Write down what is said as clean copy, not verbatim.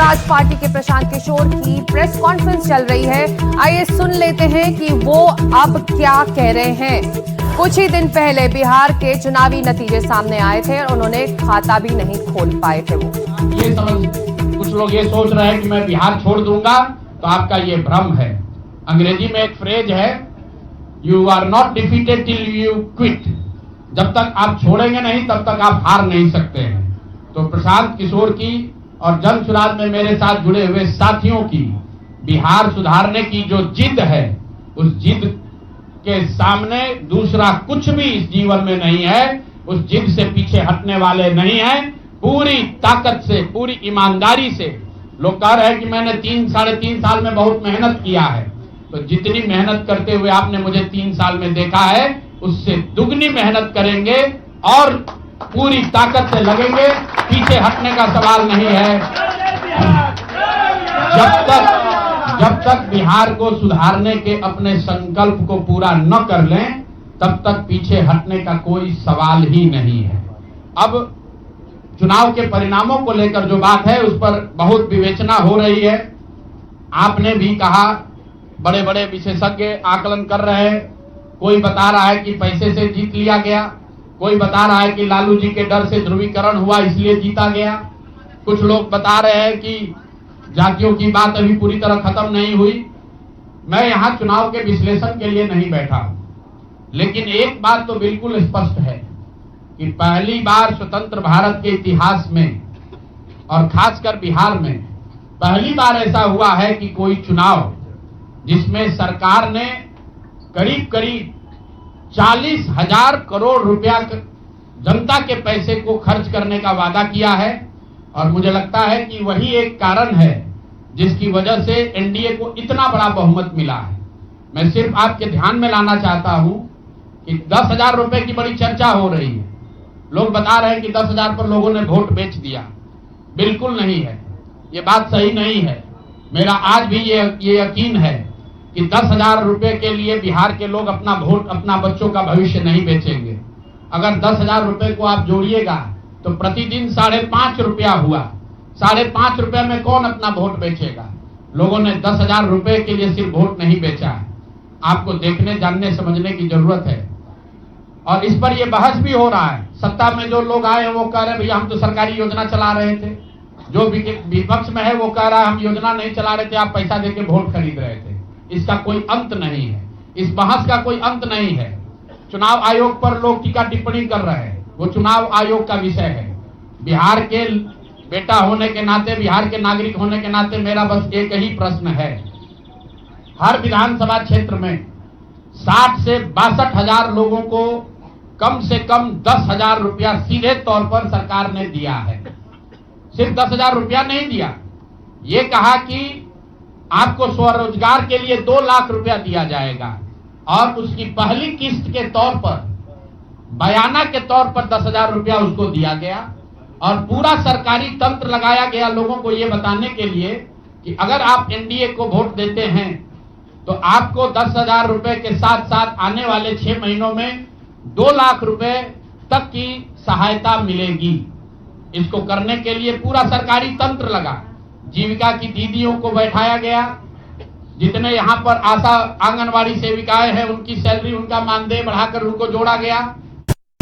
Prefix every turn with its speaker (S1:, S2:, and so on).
S1: Swaraj party के प्रशांत किशोर की press conference चल रही है। आइए सुन लेते हैं कि वो अब क्या कह रहे हैं। कुछ ही दिन पहले बिहार के चुनावी नतीजे सामने आए थे और उन्होंने खाता भी नहीं खोल पाए थे। वो
S2: कुछ लोग ये सोच रहे हैं कि मैं बिहार छोड़ दूंगा, तो आपका ये भ्रम है। अंग्रेजी में एक फ्रेज है, you are not defeated till you quit. जब तक आप छोड़ेंगे नहीं तब तक आप हार नहीं सकते हैं। तो प्रशांत किशोर की और जन सुराज में मेरे साथ जुड़े हुए साथियों की बिहार सुधारने की जो जिद है, उस जिद के सामने दूसरा कुछ भी इस जीवन में नहीं है। उस जिद से पीछे हटने वाले नहीं हैं। पूरी ताकत से, पूरी ईमानदारी से लोग कह रहे हैं कि मैंने 3-3.5 साल में बहुत मेहनत किया है। तो जितनी मेहनत करते हुए आपने मुझे 3 साल में देखा है, उससे दुगनी मेहनत करेंगे और पूरी ताकत से लगेंगे। पीछे हटने का सवाल नहीं है। जब तक बिहार को सुधारने के अपने संकल्प को पूरा न कर लें, तब तक पीछे हटने का कोई सवाल ही नहीं है। अब चुनाव के परिणामों को लेकर जो बात है, उस पर बहुत विवेचना हो रही है। आपने भी कहा, बड़े बड़े विशेषज्ञ आकलन कर रहे हैं। कोई बता रहा है कि पैसे से जीत लिया गया, कोई बता रहा है कि लालू जी के डर से ध्रुवीकरण हुआ इसलिए जीता गया। कुछ लोग बता रहे हैं कि जातियों की बात अभी पूरी तरह खत्म नहीं हुई। मैं यहां चुनाव के विश्लेषण के लिए नहीं बैठा हूं, लेकिन एक बात तो बिल्कुल स्पष्ट है कि पहली बार स्वतंत्र भारत के इतिहास में और खासकर बिहार में पहली बार ऐसा हुआ है कि कोई चुनाव जिसमें सरकार ने करीब करीब 40,000 करोड़ रुपया जनता के पैसे को खर्च करने का वादा किया है। और मुझे लगता है कि वही एक कारण है जिसकी वजह से एनडीए को इतना बड़ा बहुमत मिला है। मैं सिर्फ आपके ध्यान में लाना चाहता हूं कि 10,000 रुपए की बड़ी चर्चा हो रही है। लोग बता रहे हैं कि 10,000 पर लोगों ने वोट बेच दिया। बिल्कुल नहीं है, ये बात सही नहीं है। मेरा आज भी ये यकीन है कि 10,000 रुपए के लिए बिहार के लोग अपना वोट, अपना बच्चों का भविष्य नहीं बेचेंगे। अगर 10,000 रुपए को आप जोड़िएगा तो प्रतिदिन 5.5 रुपया हुआ। 5.5 रुपए में कौन अपना वोट बेचेगा? लोगों ने 10,000 रुपए के लिए सिर्फ वोट नहीं बेचा है। आपको देखने, जानने, समझने की जरूरत है। और इस पर यह बहस भी हो रहा है। सत्ता में जो लोग आए हैं वो कह रहे हैं भैया हम तो सरकारी योजना चला रहे थे। जो विपक्ष में है वो कह रहा है हम योजना नहीं चला रहे थे, आप पैसा देके वोट खरीद रहे थे। इसका कोई अंत नहीं है, इस बहस का कोई अंत नहीं है। चुनाव आयोग पर लोग टीका टिप्पणी कर रहे हैं, वो चुनाव आयोग का विषय है। बिहार के बेटा होने के नाते, बिहार के नागरिक होने के नाते मेरा बस एक ही प्रश्न है। हर विधानसभा क्षेत्र में 60 से 62,000 लोगों को कम से कम 10,000 रुपया सीधे तौर पर सरकार ने दिया है। सिर्फ 10,000 रुपया नहीं दिया, ये कहा कि आपको स्वरोजगार के लिए 2 लाख रुपया दिया जाएगा और उसकी पहली किस्त के तौर पर, बयाना के तौर पर 10,000 रुपया उसको दिया गया। और पूरा सरकारी तंत्र लगाया गया लोगों को यह बताने के लिए कि अगर आप एनडीए को वोट देते हैं तो आपको 10,000 रुपए के साथ साथ आने वाले 6 महीनों में 2 लाख रुपए तक की सहायता मिलेगी। इसको करने के लिए पूरा सरकारी तंत्र लगा। जीविका की दीदियों को बैठाया गया। जितने यहाँ पर आशा आंगनवाड़ी सेविकाएं हैं उनकी सैलरी, उनका मानदेय बढ़ाकर उनको जोड़ा गया।